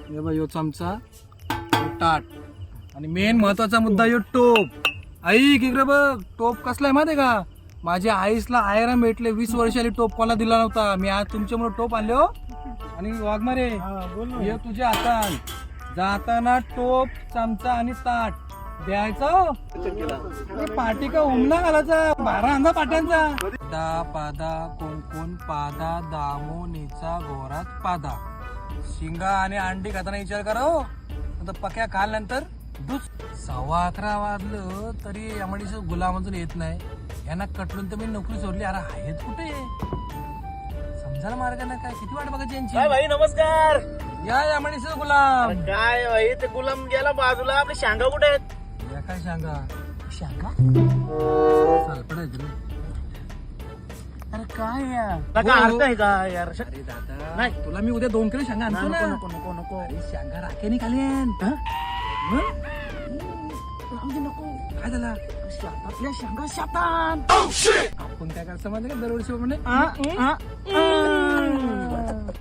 हे बघ, यो चमचा, यो ताट आणि मेन महत्वाचा मुद्दा यो टोप. ऐक इकडे बघ, टोप कसला आहे माहिती आहे का? माझ्या आईसला आयरन भेटले 20 वर्षाली टोप कोणाला दिला नव्हता. मी आज तुमच्यामुळे टोप आणले हो. आणि वाघमारे हे तुझ्या हातात जाताना टोप, चमचा आणि ताट द्यायचा. पाठी का उमना घालायचा, 12 अंधा पाट्यांचा. दा पादा कोण पादा दामोनीचा घोरात पादा. शिंगा आणि अंडी खाताना विचार करा हो. आता पक्या खाल्ल्यानंतर 11:15 वाजलं तरी यामध्ये गुलामजून येत नाही. यांना कटलून तर मी नोकरी सोडली. अरे आहेत कुठे समजायला मार्ग नाही. काय किती वाट बघायची यांची. काय भाई नमस्कार. या म्हणीस गुलाम. काय भाई ते गुलाम गेला बाजूला. आपले शांगा कुठे आहेत? या काय सांगा शांगा चालपड आहे रे. अरे काय यार काय अर्थ आहे का यार? अरे दादा नाही. तुला मी उद्या 2 किलो शेंगा आणतो ना. नको नको नको अरे शेंगा राखेने खालीन. नको. काय झाला? आपल्या शांगा शातात. आपण काय करायचं माहिती का दरवर्षी म्हणजे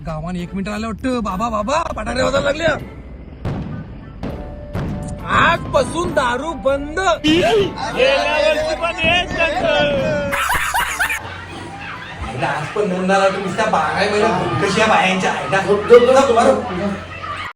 गावाने 1 मिनिट आलं वाटतं. बाबा पटारे वाजायला लागल्या. आजपासून दारू बंद. आज पण नोंद झाला तुम्ही त्या 12 महिन्यात कशी बायांच्या